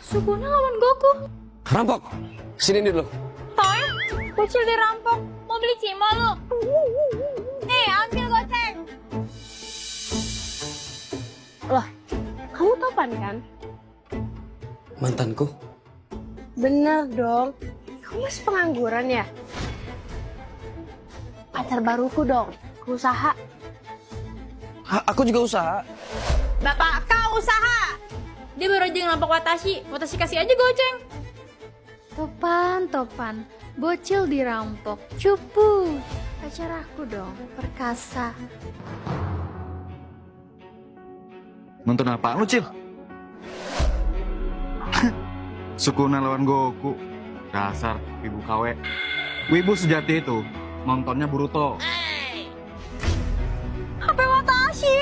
Sukuna lawan Goku. Rampok, sini dulu. Toy, bocil dirampok. Mau beli cimol lu? Nih, ambil goceng. Loh, kamu Topan kan? Mantanku? Bener dong. Kamu masih pengangguran ya? Pacar baruku dong, usaha. Aku juga usaha. Bapak kau usaha. Dia baru aja ngerampok Watashi. Watashi kasih aja goceng. Topan. Bocil dirampok. Cupu. Pacar aku dong, perkasa. Nonton apaan lu, Cil? Sukuna lawan Goku. Dasar ibu KW. Wibu sejati itu nontonnya Boruto. HP Watashi.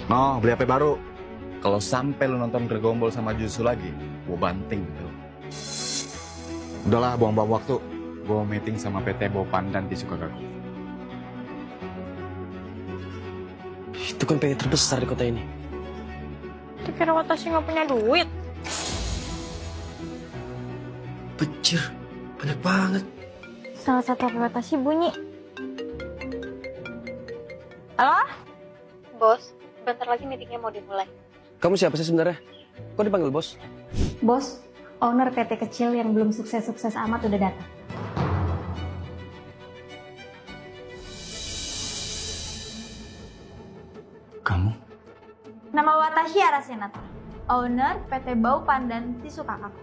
No, beli HP baru. Kalau sampai lu nonton Dragon Ball sama Jutsu lagi, gua banting gitu. Udahlah, buang-buang waktu. Gua meeting sama PT Bopan dan Tisukagaku. Itu kan PT terbesar di kota ini. Dikira Watashi nggak punya duit. Bejir, banyak banget. Salah satu HP Watashi bunyi. Halo? Bos, bentar lagi meetingnya mau dimulai. Kamu siapa sih sebenarnya? Kok dipanggil bos? Bos, owner PT kecil yang belum sukses-sukses amat udah datang. Kamu? Nama Watashi Arasenata, owner PT Bau Pandan Tisukakaku.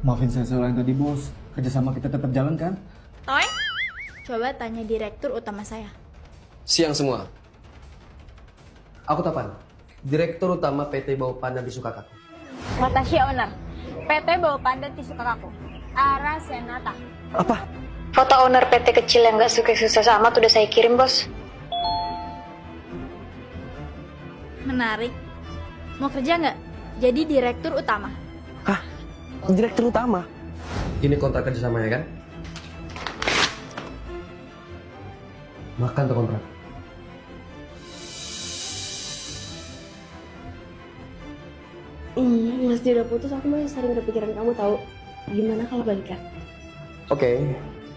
Maafin saya soal yang tadi bos, kerjasama kita tetap jalan kan? Toy? Coba tanya direktur utama saya. Siang semua. Aku Topan, Direktur Utama PT Bau Pandan Tisukakaku. Watashi owner, PT Bau Pandan Tisukakaku. Arasenata. Apa? Foto owner PT kecil yang gak sukses-sukses amat udah saya kirim, bos. Menarik. Mau kerja nggak? Jadi direktur utama. Hah? Direktur Utama? Ini kontrak kerjasamanya kan? Makan tuh kontrak. Meski udah putus, aku masih sering kepikiran kamu tahu. Gimana kalau balikan? Oke,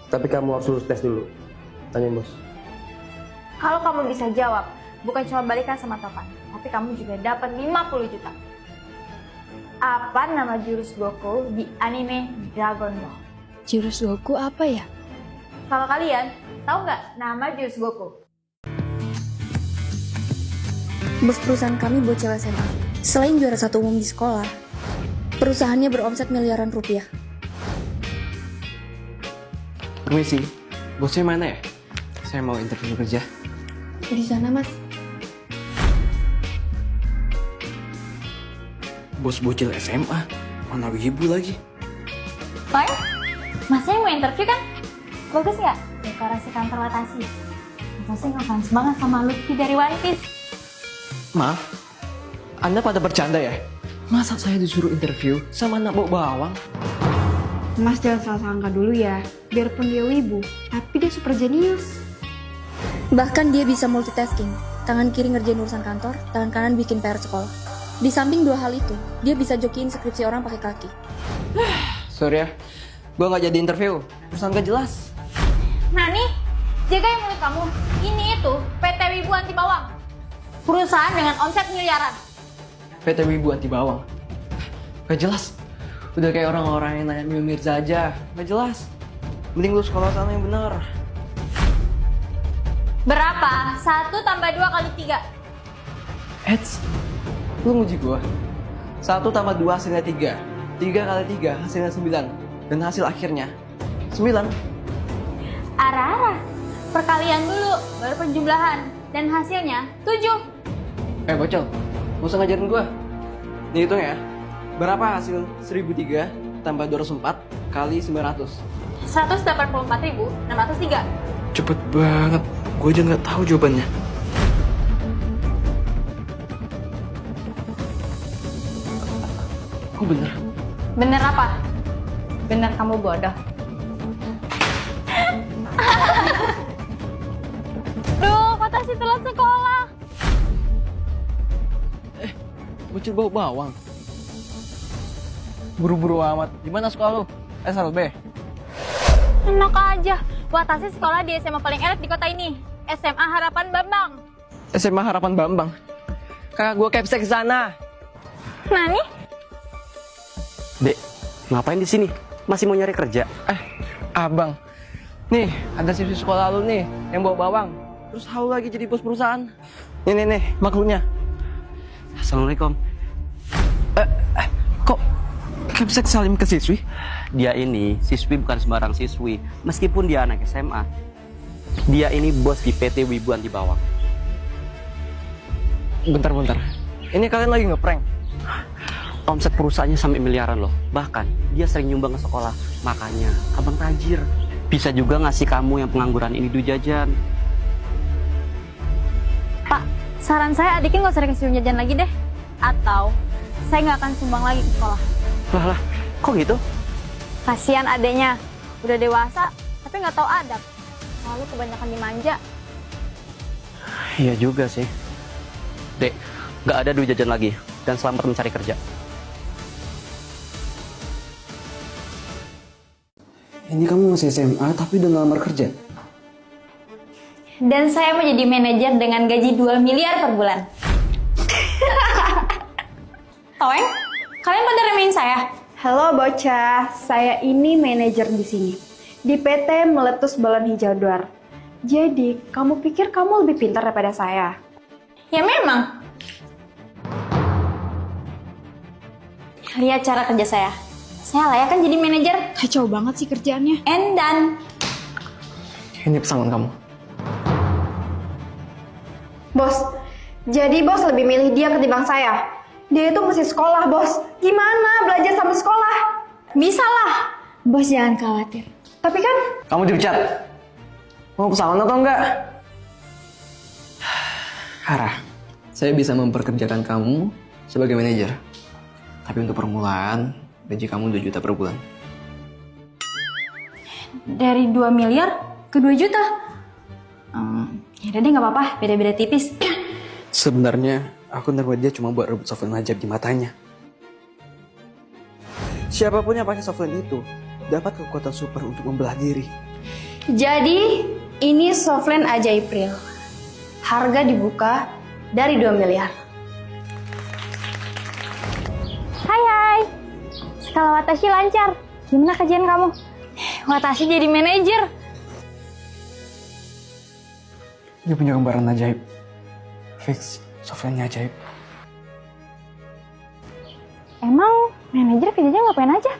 tapi kamu harus lulus tes dulu. Tanyain bos. Kalau kamu bisa jawab, bukan cuma balikan sama Topan, tapi kamu juga dapat 50 juta. Apa nama jurus Goku di anime Dragon Ball? Jurus Goku apa ya? Kalau kalian tahu nggak nama jurus Goku? Bos perusahaan kami bocil SMA. Selain juara satu umum di sekolah, perusahaannya beromset miliaran rupiah. Permisi, bosnya mana ya? Saya mau interview kerja. Di sana, Mas. Bos bocil SMA, mana wibu lagi? Toy, masnya mau interview kan? Bagus nggak dekorasi kantor Watashi? Watashi ngefans banget sama Luffy dari One Piece. Maaf, Anda pada bercanda ya? Masa saya disuruh interview sama anak bau bawang? Mas jangan salah sangka dulu ya. Biarpun dia wibu, tapi dia super jenius. Bahkan dia bisa multitasking. Tangan kiri ngerjain urusan kantor, tangan kanan bikin PR sekolah. Di samping dua hal itu, dia bisa jokiin skripsi orang pakai kaki. Sorry ya, gue nggak jadi interview. Urusan gak jelas. Nani, jagain mulut kamu. Ini itu PT Wibu Anti Bawang. Perusahaan dengan omset miliaran. PT Wibu Anti Bawang. Gak jelas. Udah kayak orang-orang yang nanya Mil Mirza aja. Gak jelas. Mending lu sekolah sana yang benar. Berapa? 1 tambah 2 kali 3. Eits, lu nguji gua. 1 tambah 2 hasilnya 3. 3 kali 3 hasilnya 9. Dan hasil akhirnya 9. Arah-arah. Perkalian dulu, baru penjumlahan. Dan hasilnya 7. Bocil, gak usah ngajarin gua. Nih hitung ya. Berapa hasil 1003 tambah 204 kali 900? 184.603. Cepet banget. Gue aja nggak tahu jawabannya. Oh bener. Bener apa? Bener kamu bodoh. Duh, Watashi telat sekolah. Bocil bau bawang. buru-buru amat. Gimana sekolah lu? SLB? Enak aja. Watashi sekolah di SMA paling elit di kota ini. SMA Harapan Bambang. SMA Harapan Bambang. Kakak gue capsek ke sana. Nani? Dek, ngapain di sini? Masih mau nyari kerja? Abang. Nih, ada siswi sekolah lu nih yang bawa bawang. Terus haul lagi jadi bos perusahaan. Nih, maklunya. Assalamualaikum. Kok capsek salim ke siswi? Dia ini siswi bukan sembarang siswi. Meskipun dia anak SMA, dia ini bos di PT Wibu Anti Bawang. Bentar. Ini kalian lagi ngeprank? Omset perusahaannya sampai miliaran loh. Bahkan dia sering nyumbang ke sekolah. Makanya abang tajir. Bisa juga ngasih kamu yang pengangguran ini duit jajan. Pak, saran saya adiknya nggak usah dikasih uang jajan lagi deh. Atau saya nggak akan sumbang lagi ke sekolah. Lah, kok gitu? Kasihan adeknya, udah dewasa tapi nggak tahu adab. Lalu kebanyakan dimanja. Iya juga sih. Dek, nggak ada duit jajan lagi. Dan selamat mencari kerja. Ini kamu masih SMA tapi udah ngelamar kerja? Dan saya mau jadi manajer dengan gaji 2 miliar per bulan. Toeng? Kalian pada remehin saya? Halo bocah, saya ini manajer di sini. Di PT Meletus Balon Hijau Duar. Jadi, kamu pikir kamu lebih pintar daripada saya? Ya memang. Lihat cara kerja saya. Saya layak kan jadi manajer. Kacau banget sih kerjaannya. And done. Ini pesangon kamu. Bos, jadi bos lebih milih dia ketimbang saya. Dia itu mesti sekolah, bos. Gimana belajar sambil sekolah? Bisa lah. Bos jangan khawatir. Tapi kan, Kamu dipecat. Mau pesangon atau enggak? Hara, saya bisa memperkerjakan kamu sebagai manajer. Tapi untuk permulaan, gaji kamu 2 juta per bulan. Dari 2 miliar ke 2 juta. Yaudah deh nggak apa-apa, beda-beda tipis. Sebenarnya, aku nerima dia cuma buat rebut softline ajaib di matanya. Siapapun yang pakai softline itu, dapat kekuatan super untuk membelah diri. jadi ini softline ajaib real. Harga dibuka dari 2 miliar. Hai. Skala Watashi lancar. Gimana kerjaan kamu? Watashi jadi manajer. Dia punya gambaran ajaib. Fix, softline-nya ajaib. Emang manajer kerjanya ngapain aja?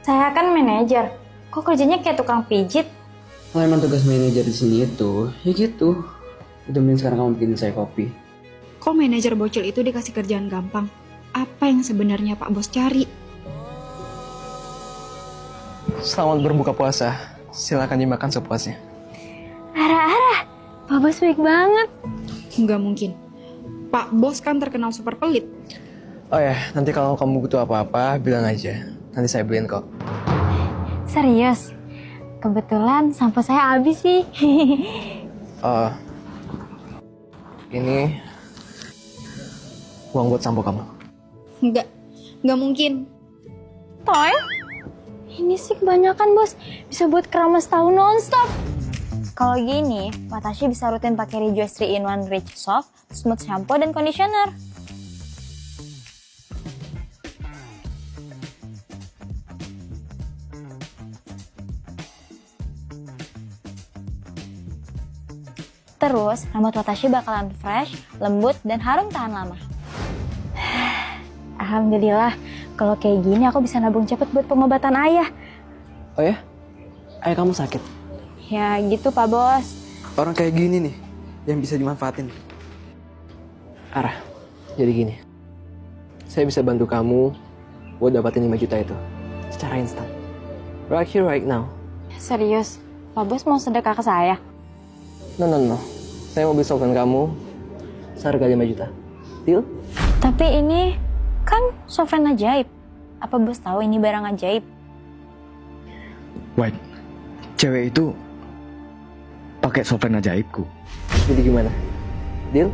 Saya kan manajer. Kok kerjanya kayak tukang pijit? Kalau emang tugas manajer di sini itu, ya gitu. Udah mending sekarang kamu bikin saya kopi. Kok manajer bocil itu dikasih kerjaan gampang? Apa yang sebenarnya Pak Bos cari? Selamat berbuka puasa. Silakan dimakan sepuasnya. Arah, Pak Bos baik banget. Nggak mungkin. Pak Bos kan terkenal super pelit. Oh ya, nanti kalau kamu butuh apa-apa, bilang aja. Nanti saya beliin kok. Serius? Kebetulan sampo saya habis sih. Ini uang buat sampo kamu. Nggak mungkin. Toeng? Ini sih kebanyakan bos. Bisa buat keramas tahu nonstop. Kalau gini, Watashi bisa rutin pakai Rejoice 3-in-1 Rich Soft, Smooth Shampoo, dan Conditioner. Terus, rambut Watashi bakalan fresh, lembut, dan harum tahan lama. Alhamdulillah, kalau kayak gini aku bisa nabung cepet buat pengobatan ayah. Oh ya? Ayah kamu sakit? Ya gitu Pak Bos. Orang kayak gini nih, yang bisa dimanfaatin. Arah, jadi gini. Saya bisa bantu kamu buat dapatin 5 juta itu. Secara instan. Right here, right now. Serius? Pak Bos mau sedekah ke saya? No. Saya mau beli software kamu seharga 5 juta. Deal? Tapi ini kan software ajaib. Apa Bos tahu ini barang ajaib? White, cewek itu pakai software ajaibku. Jadi gimana? Deal?